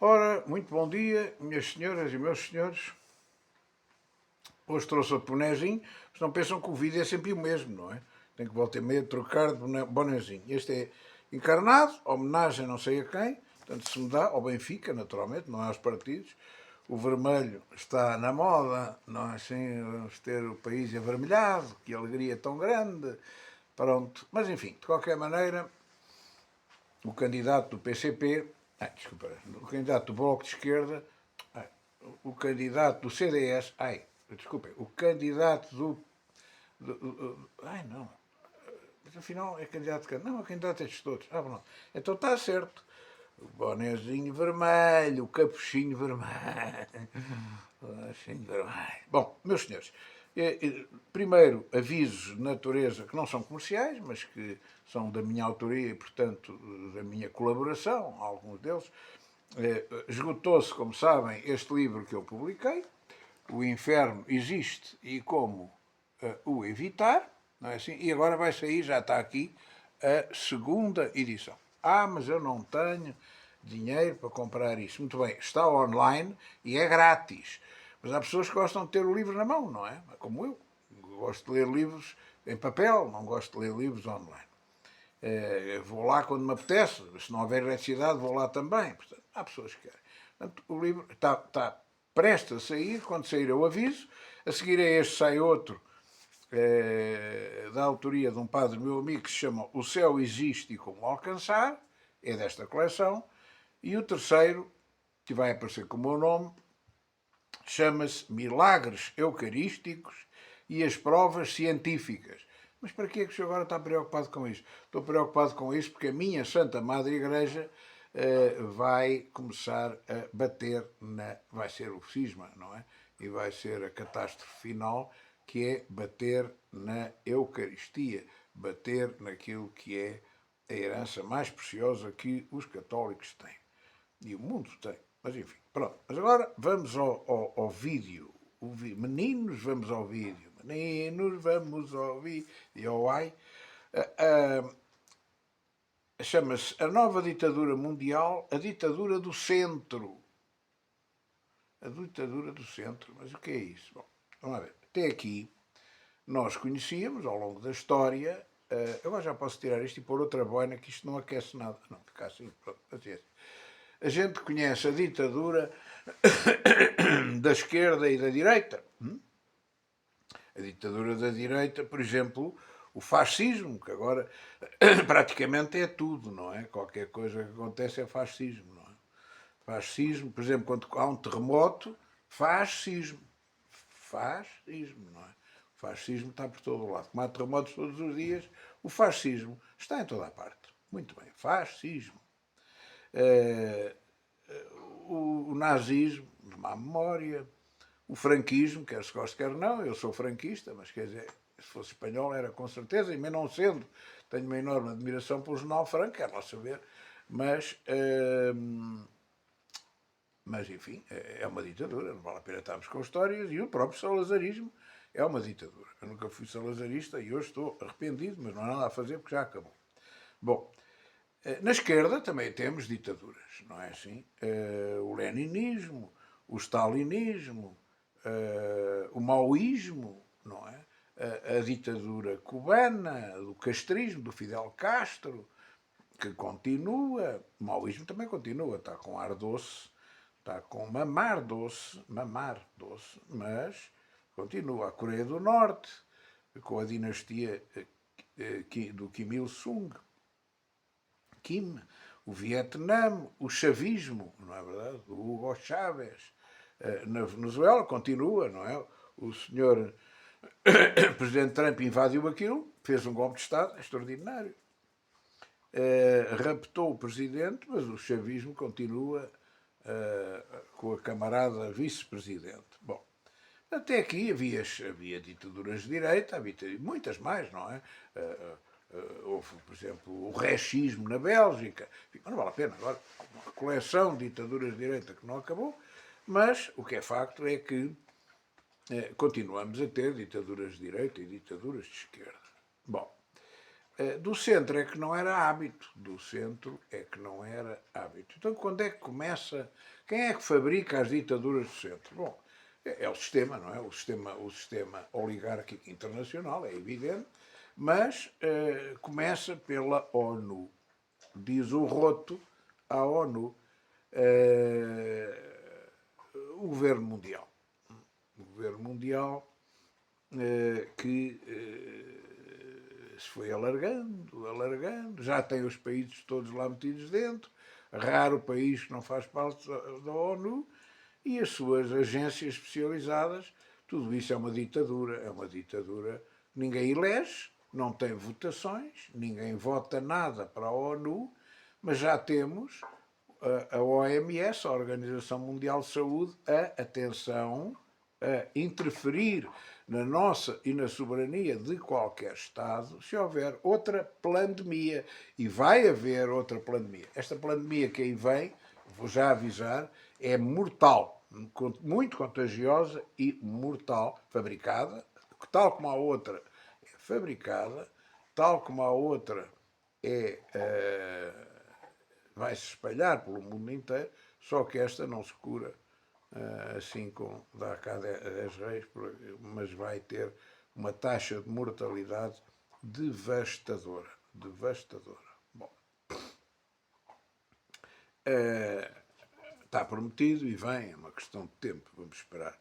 Ora, muito bom dia, minhas senhoras e meus senhores. Hoje trouxe o bonezinho, mas não pensam que o vídeo é sempre o mesmo, não é? Tem que voltar meio a trocar de bonezinho. Este é encarnado, homenagem não sei a quem, portanto se me dá ao Benfica, naturalmente, não é aos partidos. O vermelho está na moda, não é assim, vamos ter o país avermelhado, que alegria tão grande, pronto. Mas enfim, de qualquer maneira, o candidato do PCP, desculpa, o candidato do Bloco de Esquerda, o candidato do CDS, desculpem, o candidato não, mas afinal é candidato de não, é candidato estes todos. Pronto. Então está certo. O bonezinho vermelho, o capuchinho vermelho. O capuchinho vermelho. Bom, meus senhores, primeiro avisos de natureza que não são comerciais, mas que são da minha autoria e, portanto, da minha colaboração, alguns deles. Esgotou-se, como sabem, este livro que eu publiquei, O Inferno Existe e Como o Evitar, não é assim? E agora vai sair, já está aqui, a segunda edição. Mas eu não tenho dinheiro para comprar isso. Muito bem, está online e é grátis. Mas há pessoas que gostam de ter o livro na mão, não é? Como eu. Gosto de ler livros em papel, não gosto de ler livros online. Vou lá quando me apetece, se não houver eletricidade vou lá também. Portanto, há pessoas que querem. Portanto, o livro está prestes a sair, quando sair eu aviso. A seguir a este sai outro, da autoria de um padre meu amigo, que se chama O Céu Existe e Como Alcançar, é desta coleção. E o terceiro, que vai aparecer com o meu nome, chama-se Milagres Eucarísticos e as Provas Científicas. Mas para que é que o senhor agora está preocupado com isto? Estou preocupado com isto porque a minha Santa Madre Igreja vai começar a bater vai ser o cisma, não é? E vai ser a catástrofe final, que é bater na Eucaristia, bater naquilo que é a herança mais preciosa que os católicos têm. E o mundo tem. Mas enfim, pronto. Mas agora vamos ao vídeo. Meninos, vamos ao vídeo. Meninos, vamos ao vídeo. Ai. Chama-se A Nova Ditadura Mundial, a Ditadura do Centro. A ditadura do centro. Mas o que é isso? Bom, vamos lá ver. Até aqui, nós conhecíamos, ao longo da história, agora já posso tirar isto e pôr outra boina, que isto não aquece nada. Não, fica assim, pronto, paciência. A gente conhece a ditadura da esquerda e da direita. A ditadura da direita, por exemplo, o fascismo, que agora praticamente é tudo, não é? Qualquer coisa que acontece é fascismo, não é? Fascismo, por exemplo, quando há um terremoto, fascismo. Fascismo, não é? O fascismo está por todo o lado. Como há terremotos todos os dias, o fascismo está em toda a parte. Muito bem, fascismo. O nazismo, de má memória, o franquismo, quer se goste, quer não, eu sou franquista, mas quer dizer, se fosse espanhol era com certeza, e mesmo não sendo, tenho uma enorme admiração pelo jornal Franco, quero lá saber, mas, mas enfim, é uma ditadura, não vale a pena estarmos com histórias, e o próprio salazarismo é uma ditadura. Eu nunca fui salazarista e hoje estou arrependido, mas não há nada a fazer porque já acabou. Bom, na esquerda também temos ditaduras, não é assim? O leninismo, o stalinismo, o maoísmo, não é? A ditadura cubana, do castrismo, do Fidel Castro, que continua. O maoísmo também continua, está com ar doce, está com mamar doce, mas continua. A Coreia do Norte, com a dinastia do Kim Il-sung, o Vietnã, o chavismo, não é verdade? O Hugo Chávez. Na Venezuela continua, não é? O senhor presidente Trump invadiu aquilo, fez um golpe de Estado extraordinário. Raptou o presidente, mas o chavismo continua com a camarada vice-presidente. Bom, até aqui havia ditaduras de direita, havia muitas mais, não é? Houve, por exemplo, o rechismo na Bélgica. Mas não vale a pena agora. Uma coleção de ditaduras de direita que não acabou, mas o que é facto é que continuamos a ter ditaduras de direita e ditaduras de esquerda. Bom, Do centro é que não era hábito. Do centro é que não era hábito. Então, quando é que começa? Quem é que fabrica as ditaduras do centro? Bom, é o sistema, não é? O sistema oligárquico internacional, é evidente, mas começa pela ONU. Diz o roto à ONU, o governo mundial. O governo mundial que se foi alargando, alargando, já tem os países todos lá metidos dentro, raro país que não faz parte da ONU, e as suas agências especializadas, tudo isso é uma ditadura, ninguém elege, não tem votações, ninguém vota nada para a ONU, mas já temos a OMS, a Organização Mundial de Saúde, atenção, a interferir na nossa e na soberania de qualquer Estado se houver outra pandemia. E vai haver outra pandemia. Esta pandemia que aí vem, vou já avisar, é mortal, muito contagiosa e mortal, fabricada, tal como a outra é fabricada, tal como a outra vai se espalhar pelo mundo inteiro, só que esta não se cura assim como dá cá 10 reis, mas vai ter uma taxa de mortalidade devastadora. Devastadora. Bom, está prometido e vem, é uma questão de tempo, vamos esperar.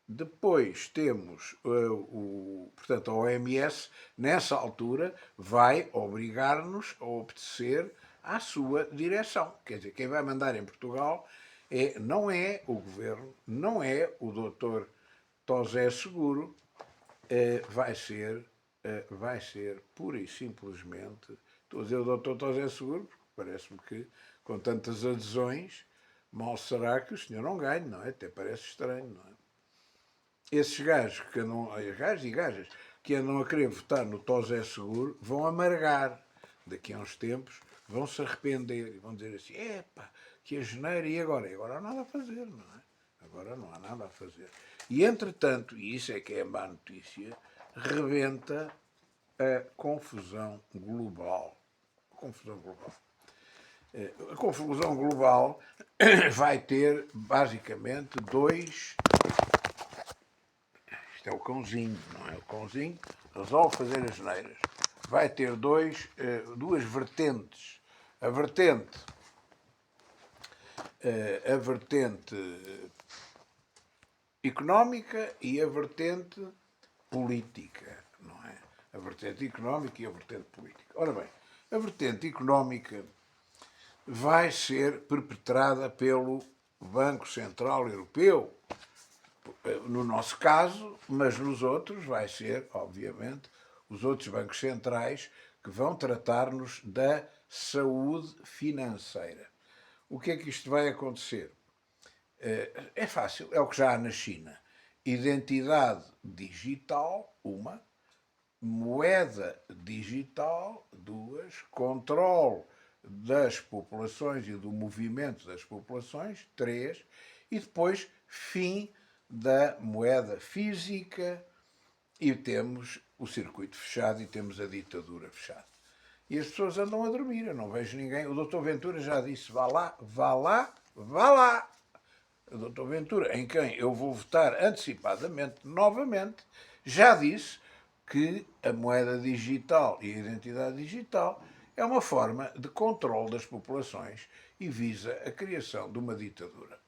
Depois temos, portanto, a OMS, nessa altura, vai obrigar-nos a obedecer à sua direção. Quer dizer, quem vai mandar em Portugal não é o governo, não é o doutor Tosé Seguro, vai ser pura e simplesmente, estou a dizer o doutor Tosé Seguro, porque parece-me que, com tantas adesões, mal será que o senhor não ganhe, não é? Até parece estranho, não é? Esses gajos que andam, gajos e gajas, que andam a querer votar no Tosé Seguro, vão amargar. Daqui a uns tempos vão se arrepender e vão dizer assim: epá, que asneira, e agora? E agora não há nada a fazer, não é? Agora não há nada a fazer. E entretanto, e isso é que é a má notícia, rebenta a confusão global. Confusão global. A confusão global vai ter basicamente dois. Isto é o cãozinho, não é? O cãozinho resolve fazer as neiras. Vai ter duas vertentes. A vertente económica e a vertente política, não é? A vertente económica e a vertente política. Ora bem, a vertente económica vai ser perpetrada pelo Banco Central Europeu, no nosso caso, mas nos outros vai ser, obviamente, os outros bancos centrais que vão tratar-nos da saúde financeira. O que é que isto vai acontecer? É fácil, é o que já há na China. Identidade digital, uma. Moeda digital, duas. Controle das populações e do movimento das populações, três. E depois, fim da moeda física, e temos o circuito fechado e temos a ditadura fechada. E as pessoas andam a dormir, eu não vejo ninguém. O doutor Ventura já disse: vá lá, vá lá, vá lá. O doutor Ventura, em quem eu vou votar antecipadamente, novamente, já disse que a moeda digital e a identidade digital é uma forma de controle das populações e visa a criação de uma ditadura.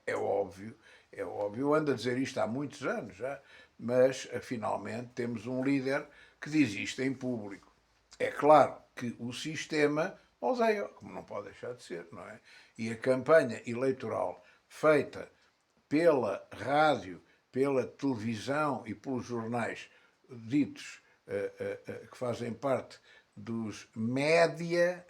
É óbvio, é óbvio. Eu ando a dizer isto há muitos anos já, mas finalmente temos um líder que diz isto em público. É claro que o sistema odeia, como não pode deixar de ser, não é? E a campanha eleitoral feita pela rádio, pela televisão e pelos jornais ditos que fazem parte dos média,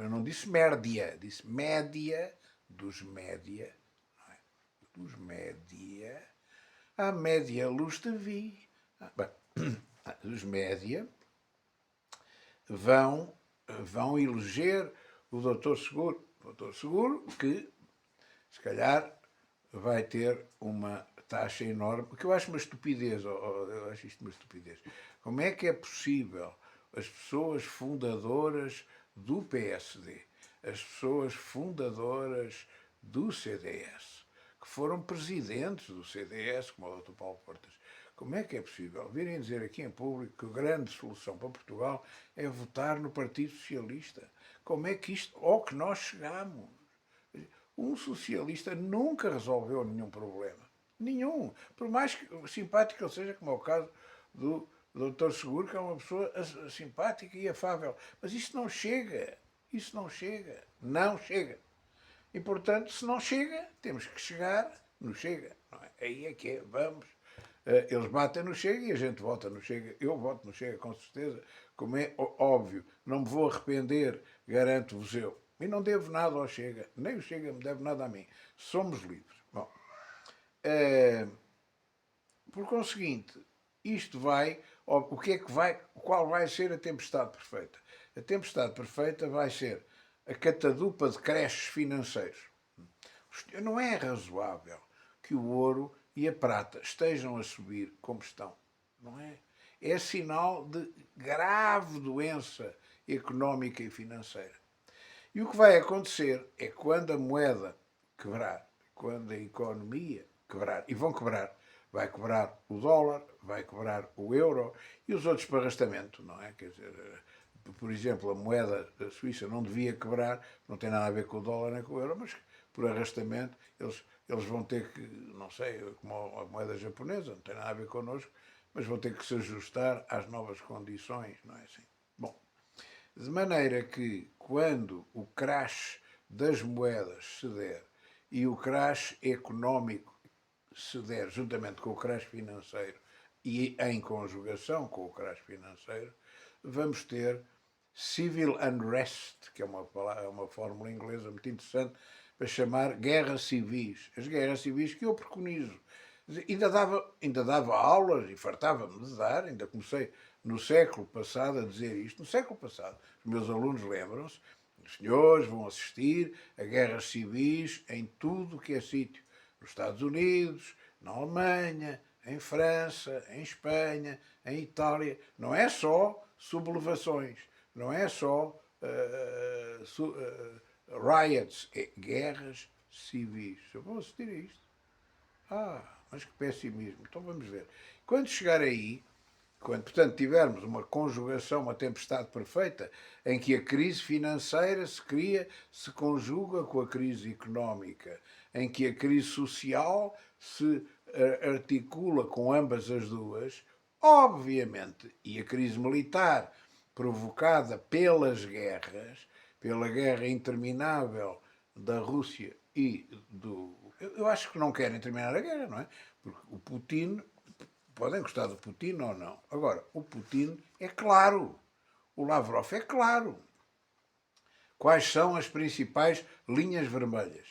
eu não disse média, disse média, dos média, não é? Dos média, a média luz de vi, dos média, vão eleger o doutor Seguro. O doutor Seguro que, se calhar, vai ter uma taxa enorme, o que eu acho uma estupidez, eu acho isto uma estupidez. Como é que é possível as pessoas fundadoras do PSD, as pessoas fundadoras do CDS, que foram presidentes do CDS, como o Dr. Paulo Portas, como é que é possível virem dizer aqui em público que a grande solução para Portugal é votar no Partido Socialista? Como é que isto, ao que nós chegamos? Um socialista nunca resolveu nenhum problema. Nenhum. Por mais simpático ele seja, como é o caso do Dr. Seguro, que é uma pessoa simpática e afável. Mas isto não chega. Isso não chega. Não chega. E, portanto, se não chega, temos que chegar no Chega. Não é? Aí é que é. Vamos. Eles batem no Chega e a gente vota no Chega. Eu voto no Chega, com certeza. Como é óbvio. Não me vou arrepender, garanto-vos eu. E não devo nada ao Chega. Nem o Chega me deve nada a mim. Somos livres. Bom, por conseguinte, isto vai. O que é que vai. Qual vai ser a tempestade perfeita? A tempestade perfeita vai ser a catadupa de creches financeiros. Não é razoável que o ouro e a prata estejam a subir como estão. Não é? É sinal de grave doença económica e financeira. E o que vai acontecer é que quando a moeda quebrar, quando a economia quebrar, e vão quebrar, vai quebrar o dólar, vai quebrar o euro e os outros para arrastamento, não é? Quer dizer, por exemplo, a moeda suíça não devia quebrar, não tem nada a ver com o dólar nem com o euro, mas por arrastamento eles vão ter que, não sei, como a moeda japonesa, não tem nada a ver connosco, mas vão ter que se ajustar às novas condições, não é assim? Bom, de maneira que, quando o crash das moedas se der e o crash económico se der juntamente com o crash financeiro e em conjugação com o crash financeiro, vamos ter civil unrest, que é uma fórmula inglesa muito interessante, para chamar guerras civis. As guerras civis que eu preconizo. Ainda dava aulas e fartava-me de dar, ainda comecei no século passado a dizer isto. No século passado, os meus alunos lembram-se, os senhores vão assistir a guerras civis em tudo o que é sítio. Nos Estados Unidos, na Alemanha, em França, em Espanha, em Itália. Não é só sublevações, não é só riots, é guerras civis. Eu vou assistir a isto. Mas que pessimismo. Então vamos ver. Quando chegar aí, quando, portanto, tivermos uma conjugação, uma tempestade perfeita, em que a crise financeira se cria, se conjuga com a crise económica, em que a crise social se articula com ambas as duas, obviamente, e a crise militar provocada pelas guerras, pela guerra interminável da Rússia e do. Eu acho que não querem terminar a guerra, não é? Porque o Putin. Podem gostar do Putin ou não. Agora, o Putin é claro. O Lavrov é claro. Quais são as principais linhas vermelhas?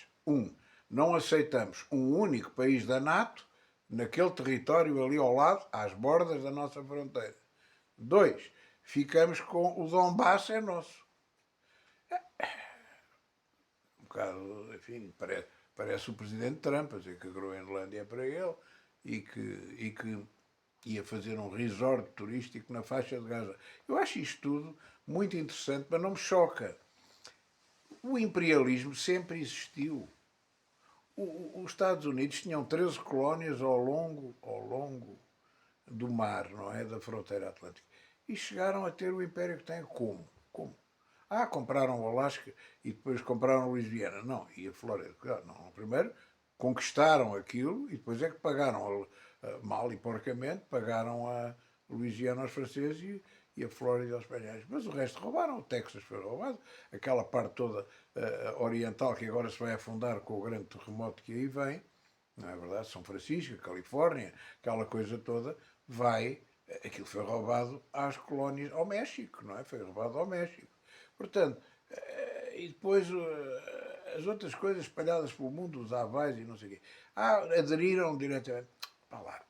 Não aceitamos um único país da NATO naquele território ali ao lado, às bordas da nossa fronteira. 2, ficamos com o Donbass é nosso. Um bocado, enfim, parece o presidente Trump a dizer que a Groenlândia é para ele e que ia fazer um resort turístico na faixa de Gaza. Eu acho isto tudo muito interessante, mas não me choca. O imperialismo sempre existiu. Os Estados Unidos tinham 13 colónias ao longo do mar, não é? Da fronteira atlântica. E chegaram a ter o império que têm como? Como? Compraram o Alasca e depois compraram a Louisiana. Não, e a Flórida. Não, primeiro conquistaram aquilo e depois é que pagaram mal e porcamente, pagaram a Louisiana aos franceses e a Flórida aos espanhóis. Mas o resto roubaram. O Texas foi roubado. Aquela parte toda oriental que agora se vai afundar com o grande terremoto que aí vem, não é verdade? São Francisco, Califórnia, aquela coisa toda, aquilo foi roubado às colónias, ao México, não é? Foi roubado ao México. Portanto, e depois as outras coisas espalhadas pelo mundo, os avais e não sei o quê, aderiram diretamente. Vá lá.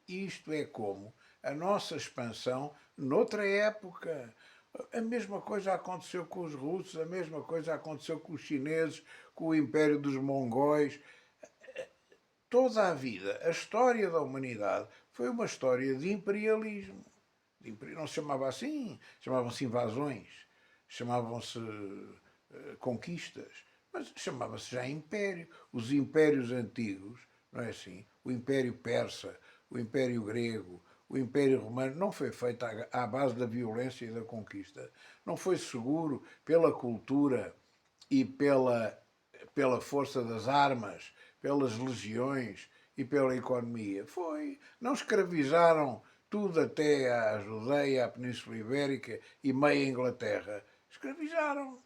Isto é como a nossa expansão noutra época. A mesma coisa aconteceu com os russos, a mesma coisa aconteceu com os chineses, com o Império dos Mongóis. toda a vida, a história da humanidade foi uma história de imperialismo. Não se chamava assim, chamavam-se invasões, chamavam-se conquistas, mas chamava-se já império. Os impérios antigos, não é assim? O Império Persa, o Império Grego, o Império Romano não foi feito à base da violência e da conquista. Não foi seguro pela cultura e pela força das armas, pelas legiões e pela economia. Foi. Não escravizaram tudo até à Judeia, à Península Ibérica e meia Inglaterra. Escravizaram.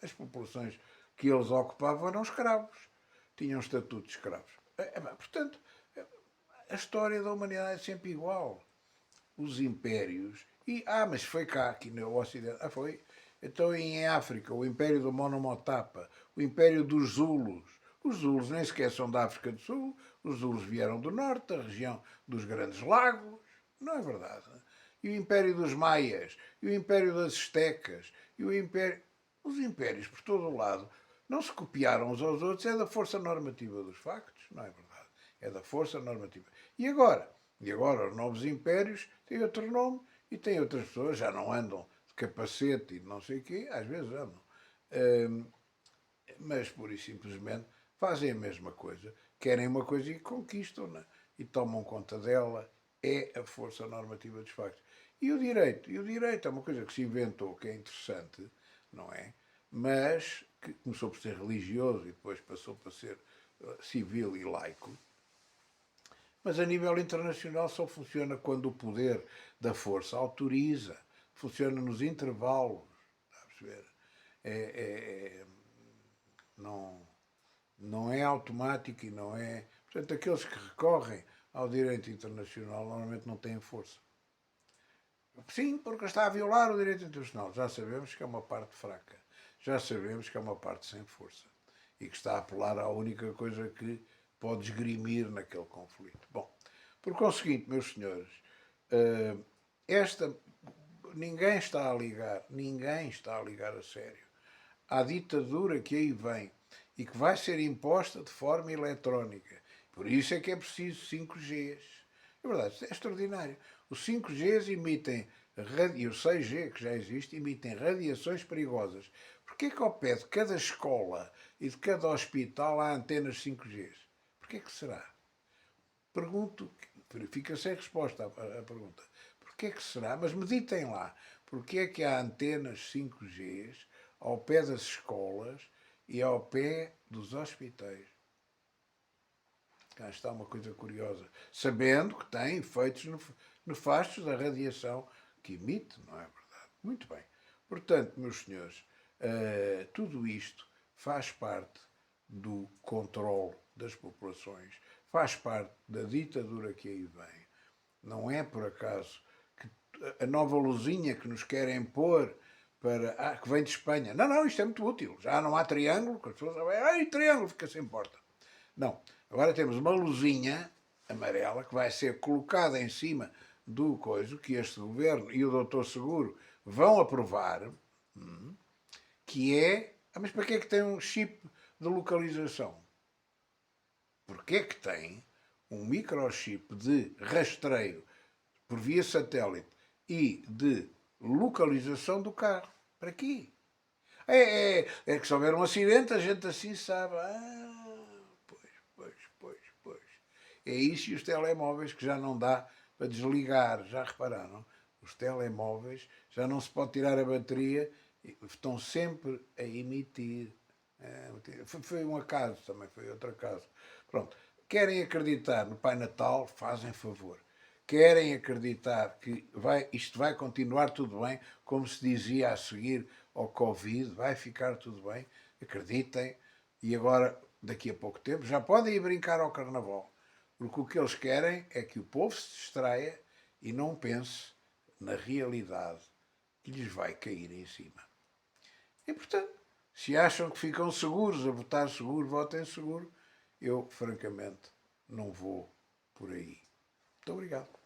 As populações que eles ocupavam eram escravos. Tinham estatuto de escravos. Portanto, a história da humanidade é sempre igual. Os impérios. Mas foi cá, aqui no Ocidente. Foi. Então, em África, o Império do Monomotapa, o Império dos Zulus. Os Zulus nem sequer são da África do Sul, os Zulus vieram do Norte, da região dos Grandes Lagos. Não é verdade? E o Império dos Maias, e o Império das Astecas, e o Império. Os impérios, por todo o lado, não se copiaram uns aos outros, é da força normativa dos factos, não é verdade? É da força normativa. E agora? E agora os novos impérios têm outro nome e têm outras pessoas, já não andam de capacete e não sei o quê, às vezes andam. Mas pura e simplesmente fazem a mesma coisa. Querem uma coisa e conquistam-na e tomam conta dela. É a força normativa dos factos. E o direito? E o direito é uma coisa que se inventou, que é interessante, não é? Mas que começou por ser religioso e depois passou para ser civil e laico. Mas a nível internacional só funciona quando o poder da força autoriza. Funciona nos intervalos. Está a perceber? Não, não é automático e não é. Portanto, aqueles que recorrem ao direito internacional normalmente não têm força. Sim, porque está a violar o direito internacional. Já sabemos que é uma parte fraca. Já sabemos que é uma parte sem força. E que está a apelar à única coisa que pode esgrimir naquele conflito. Bom, por conseguinte, meus senhores, esta ninguém está a ligar a sério à ditadura que aí vem e que vai ser imposta de forma eletrónica. Por isso é que é preciso 5Gs. É verdade, é extraordinário. Os 5Gs emitem, e o 6G, que já existe, emitem radiações perigosas. Porquê que ao pé de cada escola e de cada hospital há antenas 5Gs? Porquê que será? Pergunto, fica sem resposta a pergunta. Porquê que será? Mas meditem lá. Porquê é que há antenas 5Gs ao pé das escolas e ao pé dos hospitais? Cá está uma coisa curiosa. Sabendo que tem efeitos nefastos da radiação que emite, não é verdade? Muito bem. Portanto, meus senhores, tudo isto faz parte do controle das populações, faz parte da ditadura que aí vem. Não é por acaso que a nova luzinha que nos querem pôr que vem de Espanha. Não, não, isto é muito útil. Já não há triângulo, que as pessoas sabem, ai, triângulo, fica sem porta. Não. Agora temos uma luzinha amarela que vai ser colocada em cima do coisa que este governo e o doutor Seguro vão aprovar, que é. Mas para que é que tem um chip de localização? Porque é que tem um microchip de rastreio por via satélite e de localização do carro? Para quê? É que se houver um acidente a gente assim sabe. Pois. É isso e os telemóveis que já não dá para desligar. Já repararam? Os telemóveis já não se pode tirar a bateria, estão sempre a emitir. Foi um acaso também, foi outro acaso. Pronto. Querem acreditar no Pai Natal? Fazem favor. Querem acreditar que isto vai continuar tudo bem, como se dizia a seguir ao Covid, vai ficar tudo bem? Acreditem. E agora, daqui a pouco tempo, já podem ir brincar ao Carnaval. Porque o que eles querem é que o povo se distraia e não pense na realidade que lhes vai cair em cima. E, portanto, se acham que ficam seguros a votar seguro, votem seguro. Eu, francamente, não vou por aí. Muito obrigado.